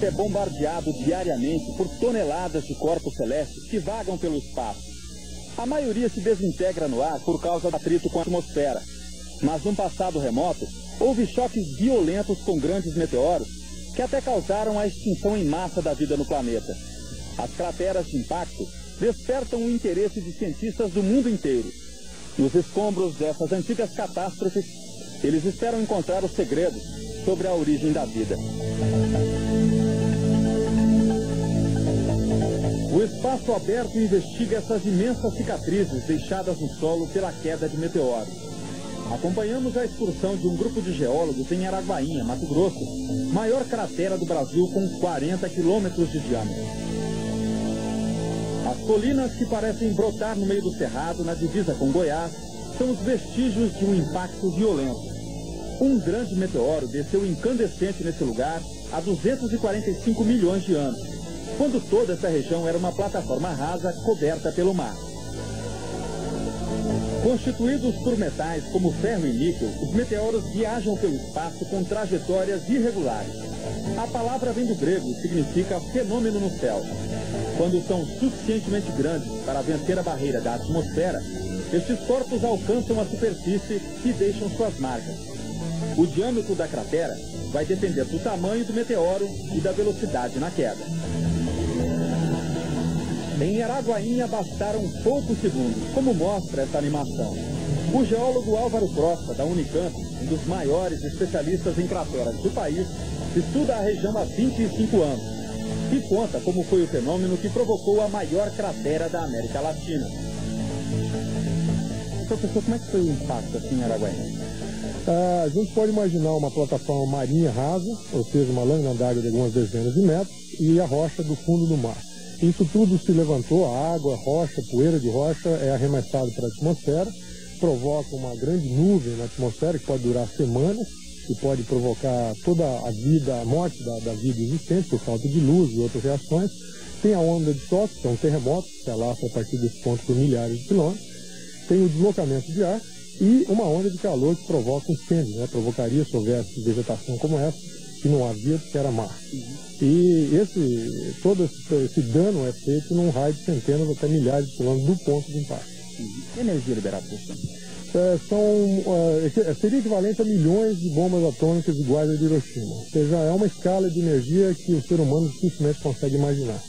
planeta é bombardeado diariamente por toneladas de corpos celestes que vagam pelo espaço. A maioria se desintegra no ar por causa do atrito com a atmosfera. Mas num passado remoto, houve choques violentos com grandes meteoros que até causaram a extinção em massa da vida no planeta. As crateras de impacto despertam o interesse de cientistas do mundo inteiro. Nos escombros dessas antigas catástrofes, eles esperam encontrar os segredos sobre a origem da vida. O espaço aberto investiga essas imensas cicatrizes deixadas no solo pela queda de meteoros. Acompanhamos a excursão de um grupo de geólogos em Araguainha, Mato Grosso, maior cratera do Brasil com 40 quilômetros de diâmetro. As colinas que parecem brotar no meio do cerrado, na divisa com Goiás, são os vestígios de um impacto violento. Um grande meteoro desceu incandescente nesse lugar há 245 milhões de anos, quando toda essa região era uma plataforma rasa coberta pelo mar. Constituídos por metais como ferro e níquel, os meteoros viajam pelo espaço com trajetórias irregulares. A palavra vem do grego e significa fenômeno no céu. Quando são suficientemente grandes para vencer a barreira da atmosfera, estes corpos alcançam a superfície e deixam suas marcas. O diâmetro da cratera vai depender do tamanho do meteoro e da velocidade na queda. Em Araguainha bastaram poucos segundos, como mostra essa animação. O geólogo Álvaro Costa, da Unicamp, um dos maiores especialistas em crateras do país, estuda a região há 25 anos e conta como foi o fenômeno que provocou a maior cratera da América Latina. Professor, como é que foi o impacto assim em Araguainha? A gente pode imaginar uma plataforma marinha rasa, ou seja, uma lâmina d'água de algumas dezenas de metros, e a rocha do fundo do mar. Isso tudo se levantou, a água, a rocha, a poeira de rocha é arremessado para a atmosfera, provoca uma grande nuvem na atmosfera que pode durar semanas e pode provocar toda a vida, a morte da vida existente por falta de luz e outras reações. Tem a onda de choque, que é um terremoto que se alastra a partir desse ponto por milhares de quilômetros. Tem o deslocamento de ar e uma onda de calor que provoca incêndio, né? Provocaria se houvesse vegetação como essa, que não havia, porque era mar. E todo esse dano é feito num raio de centenas até milhares de quilômetros do ponto de impacto. Que energia liberada por isso? Seria equivalente a milhões de bombas atômicas iguais a de Hiroshima. Ou seja, é uma escala de energia que o ser humano dificilmente consegue imaginar.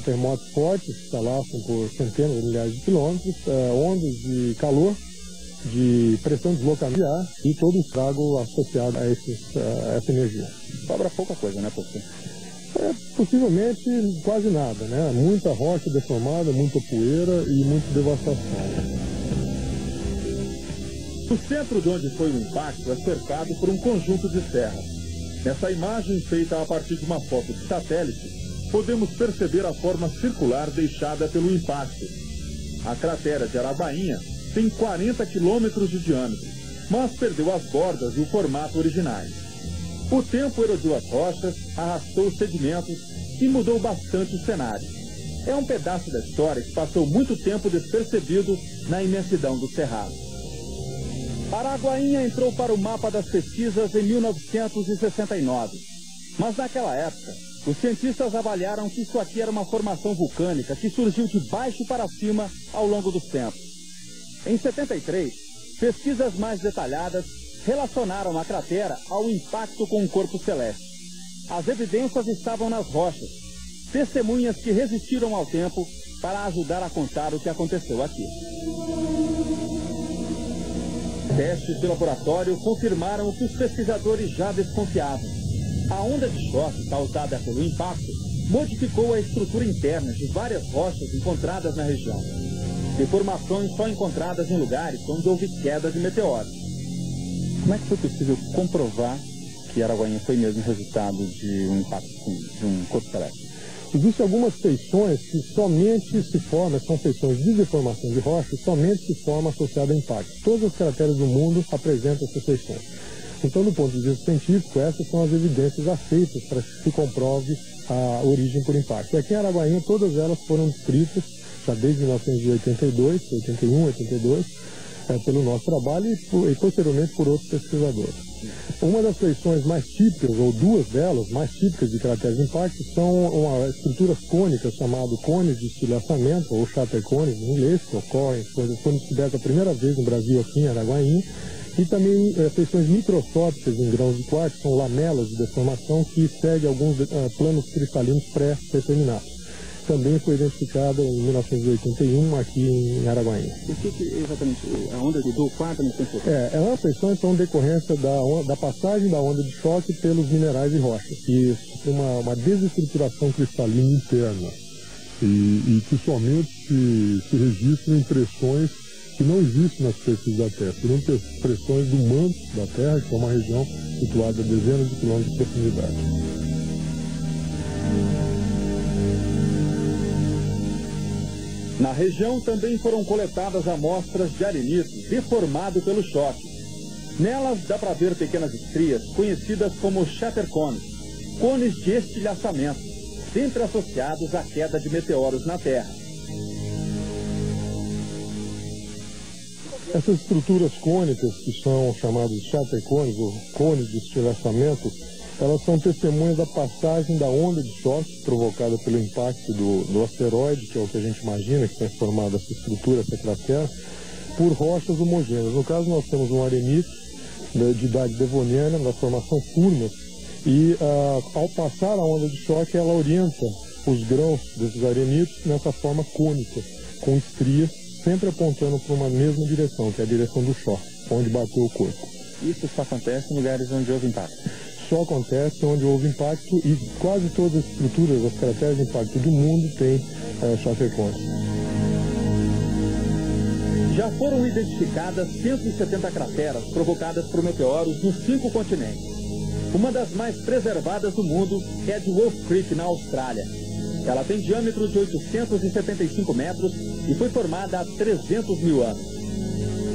Terremotos fortes que se alastram por centenas de milhares de quilômetros, ondas de calor, de pressão de deslocamento de ar e todo o estrago associado a essa energia. Sobra pouca coisa, né, professor? Possivelmente quase nada, né? Muita rocha deformada, muita poeira e muita devastação. O centro de onde foi o impacto é cercado por um conjunto de serras. Nessa imagem feita a partir de uma foto de satélite, podemos perceber a forma circular deixada pelo impacto. A cratera de Araguainha tem 40 quilômetros de diâmetro, mas perdeu as bordas e o formato originais. O tempo erodiu as rochas, arrastou os sedimentos e mudou bastante o cenário. É um pedaço da história que passou muito tempo despercebido na imensidão do cerrado. Araguainha entrou para o mapa das pesquisas em 1969, mas naquela época, os cientistas avaliaram que isso aqui era uma formação vulcânica que surgiu de baixo para cima ao longo dos tempos. Em 73, pesquisas mais detalhadas relacionaram a cratera ao impacto com o corpo celeste. As evidências estavam nas rochas, testemunhas que resistiram ao tempo para ajudar a contar o que aconteceu aqui. Testes de laboratório confirmaram o que os pesquisadores já desconfiavam. A onda de choque causada pelo impacto modificou a estrutura interna de várias rochas encontradas na região. Deformações só encontradas em lugares onde houve queda de meteoros. Como é que foi possível comprovar que Araguainha foi mesmo resultado de um impacto de um corpo celeste? Existem algumas feições que somente se formam, são feições de deformação de rocha, e somente se formam associadas a impacto. Todas as crateras do mundo apresentam essas feições. Então, do ponto de vista científico, essas são as evidências aceitas para que se comprove a origem por impacto. E aqui em Araguainha, todas elas foram descritas já desde 1982, 81, 82, pelo nosso trabalho e posteriormente por outros pesquisadores. Uma das feições mais típicas, ou duas delas, mais típicas de crateras de impacto, são estruturas cônicas chamadas cones de estilhaçamento, ou shatter cones em inglês, que ocorrem, foram descobertas a primeira vez no Brasil, aqui em Araguainha, e também feições microscópicas em grãos de quartzo, são lamelas de deformação que seguem alguns planos cristalinos pré-determinados. Também foi identificada em 1981 aqui em Araguainha. O que exatamente a onda do quarto no tempo? Elas feições são decorrência da passagem da onda de choque pelos minerais e rochas, e uma desestruturação cristalina interna, e que somente se registram impressões que não existem nas superfícies da Terra, seriam pressões do manto da Terra, que é uma região situada a dezenas de quilômetros de profundidade. Na região também foram coletadas amostras de arenito deformado pelo choque. Nelas dá para ver pequenas estrias conhecidas como shatter cones, cones de estilhaçamento, sempre associados à queda de meteoros na Terra. Essas estruturas cônicas, que são chamadas de shatter cones, ou cones de estilhaçamento, elas são testemunhas da passagem da onda de choque provocada pelo impacto do asteroide, que é o que a gente imagina que tem formado essa estrutura, essa cratera, por rochas homogêneas. No caso, nós temos um arenito de idade devoniana, da formação Furnas, e ao passar a onda de choque, ela orienta os grãos desses arenitos nessa forma cônica, com estrias, sempre apontando para uma mesma direção, que é a direção do choque, onde bateu o corpo. Isso só acontece em lugares onde houve impacto? Só acontece onde houve impacto, e quase todas as estruturas, as crateras de impacto do mundo têm shatter cones. Já foram identificadas 170 crateras provocadas por meteoros nos 5 continentes. Uma das mais preservadas do mundo é a de Wolf Creek, na Austrália. Ela tem diâmetro de 875 metros e foi formada há 300 mil anos.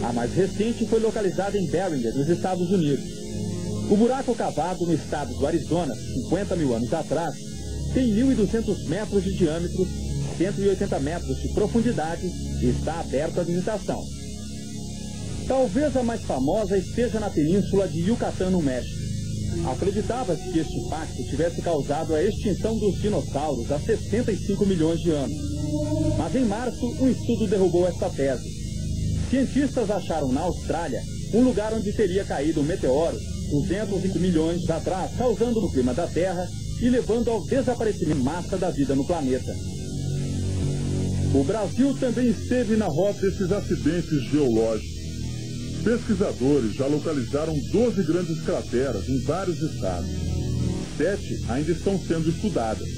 A mais recente foi localizada em Beringer, nos Estados Unidos. O buraco cavado no estado do Arizona, 50 mil anos atrás, tem 1.200 metros de diâmetro, 180 metros de profundidade e está aberto à visitação. Talvez a mais famosa esteja na península de Yucatán, no México. Acreditava-se que este impacto tivesse causado a extinção dos dinossauros há 65 milhões de anos. Mas em março, um estudo derrubou esta tese. Cientistas acharam na Austrália um lugar onde teria caído um meteoro 200 milhões atrás, causando no clima da Terra e levando ao desaparecimento em massa da vida no planeta. O Brasil também esteve na rota desses acidentes geológicos. Pesquisadores já localizaram 12 grandes crateras em vários estados. 7 ainda estão sendo estudadas.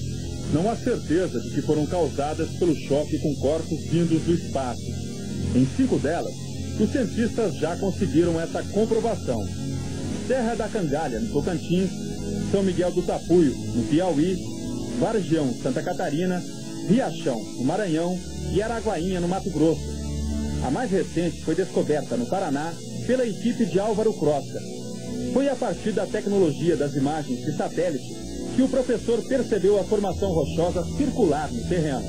Não há certeza de que foram causadas pelo choque com corpos vindos do espaço. Em 5 delas, os cientistas já conseguiram essa comprovação. Serra da Cangalha, no Tocantins, São Miguel do Tapuio, no Piauí, Vargião, Santa Catarina, Riachão, no Maranhão e Araguainha, no Mato Grosso. A mais recente foi descoberta no Paraná pela equipe de Álvaro Crosta. Foi a partir da tecnologia das imagens de satélite que o professor percebeu a formação rochosa circular no terreno.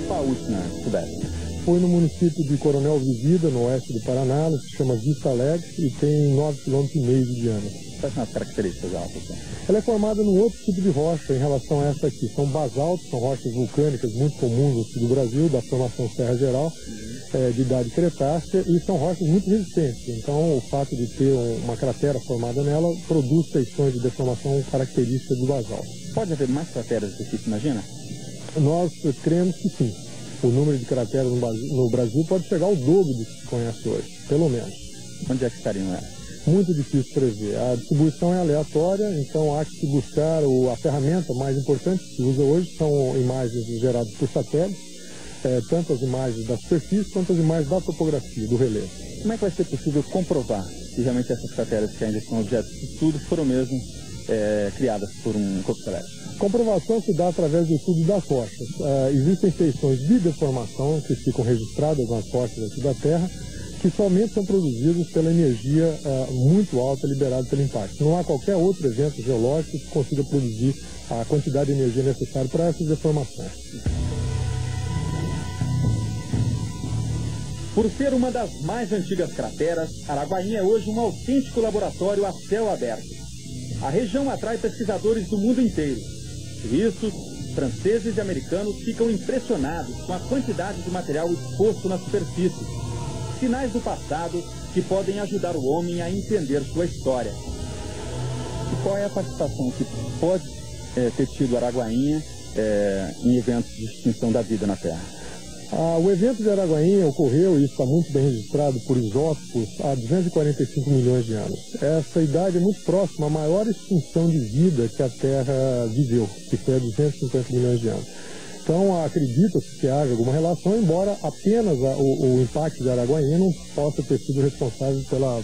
Qual a última descoberta? Foi no município de Coronel Vivida, no oeste do Paraná, ela se chama Vista Alegre e tem 9,5 km de diâmetro. Quais são as características dela, professor? Ela é formada num outro tipo de rocha em relação a essa aqui. São basaltos, são rochas vulcânicas muito comuns no sul do Brasil, da formação Serra Geral, de idade cretácea, e são rochas muito resistentes. Então, o fato de ter uma cratera formada nela produz feições de deformação características do basalto. Pode haver mais crateras do que se imagina? Nós cremos que sim. O número de crateras no Brasil pode chegar ao dobro do que se conhece hoje, pelo menos. Onde é que estariam elas? Muito difícil prever. A distribuição é aleatória, então há que se buscar a ferramenta mais importante que se usa hoje, são imagens geradas por satélite, tanto as imagens da superfície quanto as imagens da topografia, do relevo. Como é que vai ser possível comprovar se realmente essas crateras que ainda são objetos de estudo foram mesmo criadas por um corpo celeste? Comprovação se dá através do estudo das rochas. Existem feições de deformação que ficam registradas nas rochas aqui da Terra, que somente são produzidas pela energia muito alta liberada pelo impacto. Não há qualquer outro evento geológico que consiga produzir a quantidade de energia necessária para essas deformações. Por ser uma das mais antigas crateras, Araguainha é hoje um autêntico laboratório a céu aberto. A região atrai pesquisadores do mundo inteiro. Suíços, franceses e americanos ficam impressionados com a quantidade de material exposto na superfície. Sinais do passado que podem ajudar o homem a entender sua história. E qual é a participação que pode ter tido Araguainha em eventos de extinção da vida na Terra? O evento de Araguainha ocorreu, e está muito bem registrado por isótopos, há 245 milhões de anos. Essa idade é muito próxima à maior extinção de vida que a Terra viveu, que foi há 250 milhões de anos. Então, acredita-se que haja alguma relação, embora apenas o impacto de Araguainha não possa ter sido responsável pela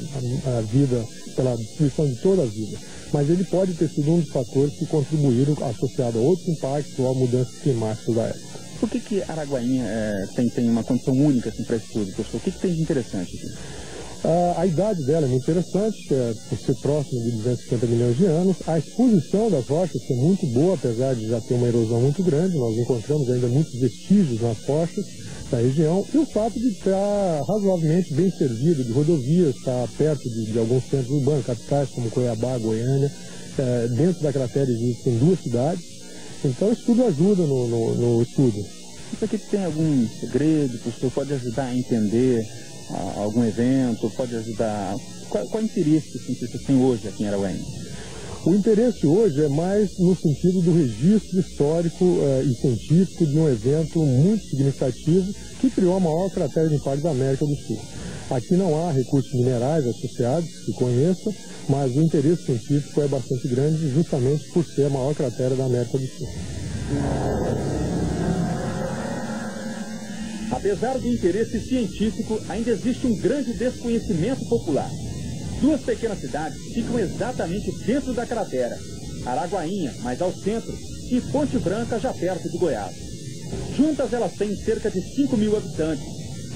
vida, pela destruição de toda a vida. Mas ele pode ter sido um dos fatores que contribuíram associado a outros impactos ou a mudanças climáticas da época. Por que Araguainha tem uma condição única assim, para estudo, professor? O que tem de interessante aqui? A idade dela é muito interessante, por ser próxima de 250 milhões de anos. A exposição das rochas é muito boa, apesar de já ter uma erosão muito grande. Nós encontramos ainda muitos vestígios nas rochas da região. E o fato de estar razoavelmente bem servido de rodovias, estar perto de alguns centros urbanos, capitais como Cuiabá, Goiânia. Dentro da cratera existem 2 cidades. Então isso tudo ajuda no estudo. Isso aqui tem algum segredo, professor? Pode ajudar a entender algum evento? Pode ajudar... Qual o interesse que os cientistas têm hoje aqui em Araguainha? O interesse hoje é mais no sentido do registro histórico e científico de um evento muito significativo que criou a maior cratera de impacto da América do Sul. Aqui não há recursos minerais associados, que conheça, mas o interesse científico é bastante grande justamente por ser a maior cratera da América do Sul. Apesar do interesse científico, ainda existe um grande desconhecimento popular. 2 pequenas cidades ficam exatamente dentro da cratera. Araguainha, mais ao centro, e Ponte Branca, já perto de Goiás. Juntas elas têm cerca de 5.000 habitantes,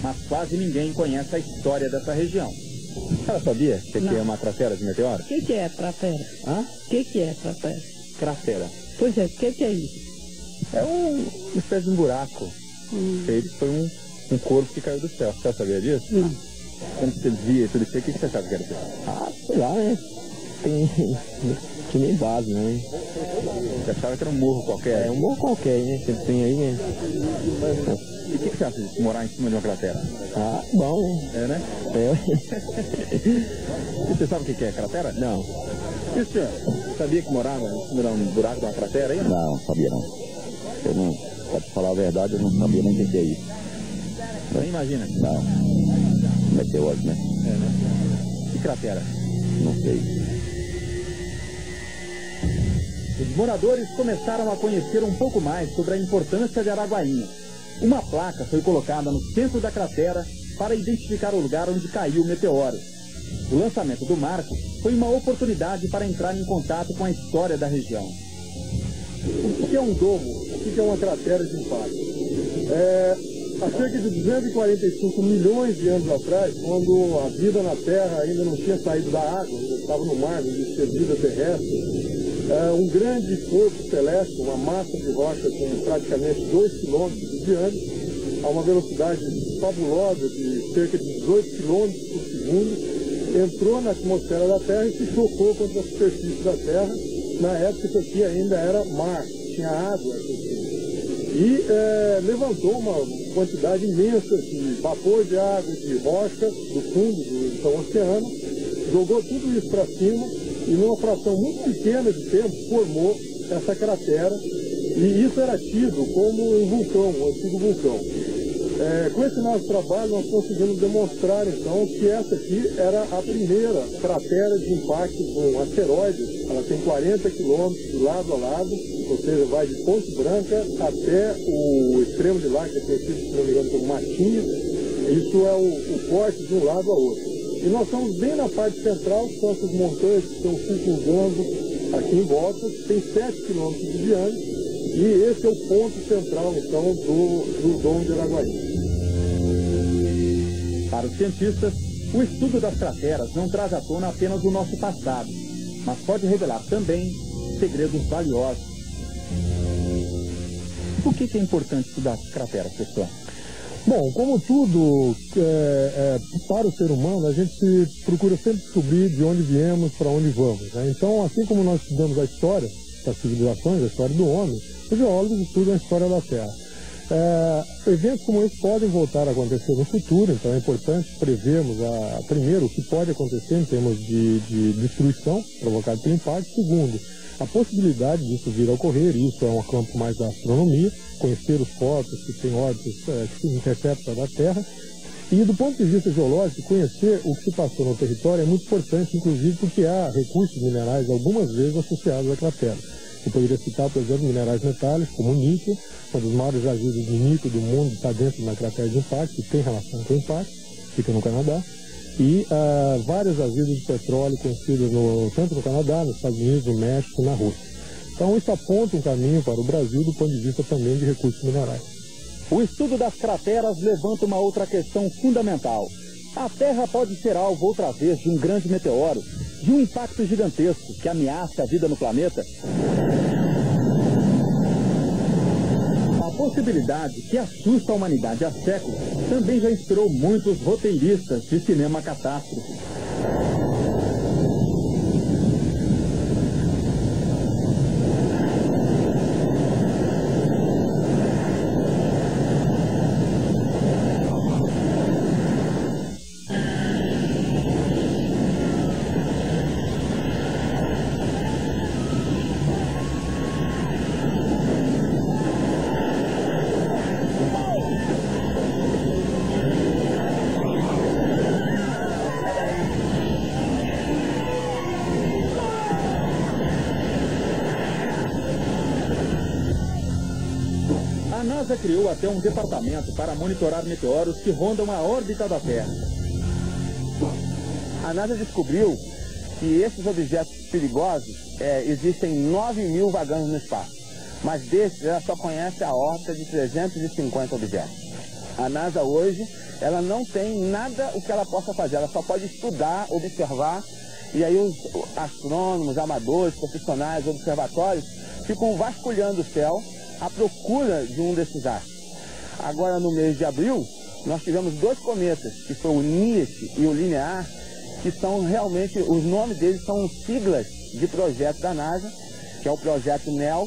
mas quase ninguém conhece a história dessa região. Ela sabia que aqui é uma cratera de meteoro? O que é cratera? Hã? O que é cratera? Cratera. Pois é, o que é isso? É uma espécie de um buraco. Feito foi um corpo que caiu do céu. Você sabia disso? Não. Quando você via tudo isso, o que você achava que era isso? Sei lá, né? Tem que nem base, né? Você achava que era um morro qualquer? É um morro qualquer, né? Sempre tem aí, né? E o que você acha de morar em cima de uma cratera? Bom, né? É, né? E você sabe o que é cratera? Não. E o senhor? Sabia que morava em cima de um buraco de uma cratera aí? Não, sabia não. Eu não, pra te falar a verdade, eu não sabia nem o que é isso. Nem imagina? Não. Meteoro, né? É, né? E cratera? Não sei. Os moradores começaram a conhecer um pouco mais sobre a importância de Araguainha. Uma placa foi colocada no centro da cratera para identificar o lugar onde caiu o meteoro. O lançamento do marco foi uma oportunidade para entrar em contato com a história da região. O que é um domo? O que é uma cratera de impacto? Há cerca de 245 milhões de anos atrás, quando a vida na Terra ainda não tinha saído da água, ainda estava no mar, não existia vida terrestre, um grande corpo celeste, uma massa de rocha com praticamente 2 quilômetros de diâmetro, a uma velocidade fabulosa de cerca de 18 quilômetros por segundo, entrou na atmosfera da Terra e se chocou contra a superfície da Terra. Na época isso aqui ainda era mar, tinha água aqui. E levantou uma quantidade imensa de vapor de água, de rocha do fundo do então, oceano, jogou tudo isso para cima e numa fração muito pequena de tempo formou essa cratera, e isso era tido como um vulcão, um antigo vulcão. Com esse nosso trabalho nós conseguimos demonstrar então que essa aqui era a primeira cratera de impacto com asteroides. Ela tem 40 quilômetros de lado a lado, ou seja, vai de Ponte Branca até o extremo de lá, que é conhecido, se não me engano, como Matinha. Isso é o corte de um lado a outro. E nós estamos bem na parte central, que são essas montanhas que estão circundando aqui em volta, tem 7 quilômetros de diâmetro, e esse é o ponto central, então, do domo de Araguaína. Para os cientistas, o estudo das crateras não traz à tona apenas o nosso passado, mas pode revelar também segredos valiosos. Por que é importante estudar as crateras, pessoal? Bom, como tudo, para o ser humano, a gente procura sempre descobrir de onde viemos, para onde vamos, né? Então, assim como nós estudamos a história das civilizações, a história do homem, os geólogos estudam a história da Terra. Eventos como esse podem voltar a acontecer no futuro, então é importante prevermos, primeiro, o que pode acontecer em termos de destruição provocada pelo impacto. Segundo, a possibilidade disso vir a ocorrer, isso é um campo mais da astronomia, conhecer os corpos que têm órbitas que se interceptam da Terra. E do ponto de vista geológico, conhecer o que se passou no território é muito importante, inclusive porque há recursos minerais algumas vezes associados à cratera. Eu poderia citar, por exemplo, minerais metálicos, como o níquel, um dos maiores jazidos de níquel do mundo está dentro da cratera de impacto, que tem relação com o impacto, fica no Canadá. E várias jazidas de petróleo conhecidas tanto no Canadá, nos Estados Unidos, no México e na Rússia. Então isso aponta um caminho para o Brasil do ponto de vista também de recursos minerais. O estudo das crateras levanta uma outra questão fundamental. A Terra pode ser alvo outra vez de um grande meteoro, de um impacto gigantesco que ameaça a vida no planeta? A possibilidade que assusta a humanidade há séculos também já inspirou muitos roteiristas de cinema catástrofe. A NASA criou até um departamento para monitorar meteoros que rondam a órbita da Terra. A NASA descobriu que esses objetos perigosos existem 9.000 vagando no espaço, mas desses ela só conhece a órbita de 350 objetos. A NASA hoje, ela não tem nada o que ela possa fazer, ela só pode estudar, observar, e aí os astrônomos, amadores, profissionais, observatórios ficam vasculhando o céu à procura de um desses astros. Agora, no mês de abril, nós tivemos 2 cometas, que são o NIAC e o Linear, que são realmente, os nomes deles são siglas de projeto da NASA, que é o projeto NEL,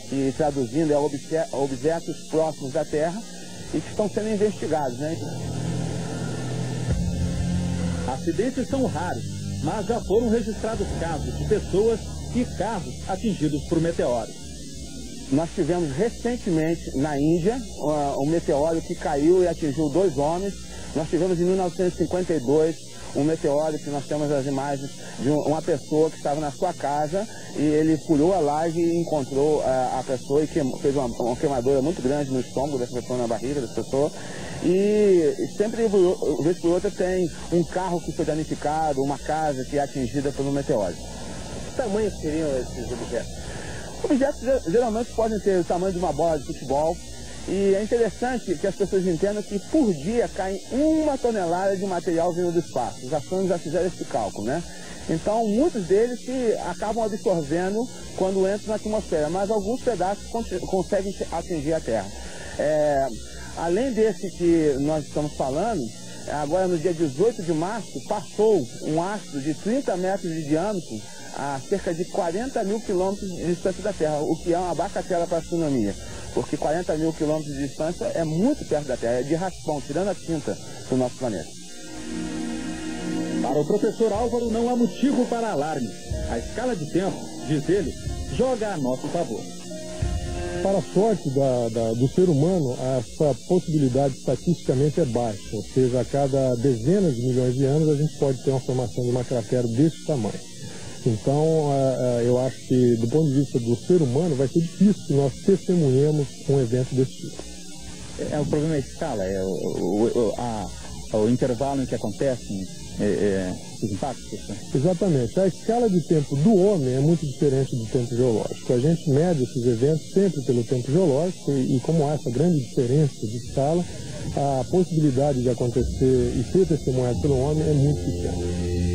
que traduzindo é Objetos Próximos da Terra, e que estão sendo investigados, né? Acidentes são raros, mas já foram registrados casos de pessoas e carros atingidos por meteoros. Nós tivemos recentemente na Índia um meteoro que caiu e atingiu 2 homens. Nós tivemos em 1952 um meteoro que nós temos as imagens de uma pessoa que estava na sua casa e ele pulou a laje e encontrou a pessoa e fez uma queimadura muito grande no estômago dessa pessoa, na barriga dessa pessoa. E sempre, vez por outra, tem um carro que foi danificado, uma casa que é atingida por um meteoro. Que tamanho seriam esses objetos? Objetos geralmente podem ter o tamanho de uma bola de futebol, e é interessante que as pessoas entendam que por dia cai 1 tonelada de material vindo do espaço. Os astrônomos já fizeram esse cálculo, né? Então, muitos deles se acabam absorvendo quando entram na atmosfera, mas alguns pedaços conseguem atingir a Terra. Além desse que nós estamos falando, agora no dia 18 de março, passou um astro de 30 metros de diâmetro a cerca de 40.000 quilômetros de distância da Terra, o que é uma bagatela para a astronomia, porque 40.000 quilômetros de distância é muito perto da Terra, é de raspão, tirando a tinta do nosso planeta. Para o professor Álvaro não há motivo para alarme. A escala de tempo, diz ele, joga a nosso favor. Para a sorte do ser humano, essa possibilidade estatisticamente é baixa, ou seja, a cada dezenas de milhões de anos a gente pode ter uma formação de uma cratera desse tamanho. Então, eu acho que, do ponto de vista do ser humano, vai ser difícil que nós testemunhemos um evento desse tipo. O problema é a escala, o intervalo em que acontece. esses impactos, professor? Exatamente. A escala de tempo do homem é muito diferente do tempo geológico. A gente mede esses eventos sempre pelo tempo geológico e como há essa grande diferença de escala, a possibilidade de acontecer e ser testemunhado pelo homem é muito pequena.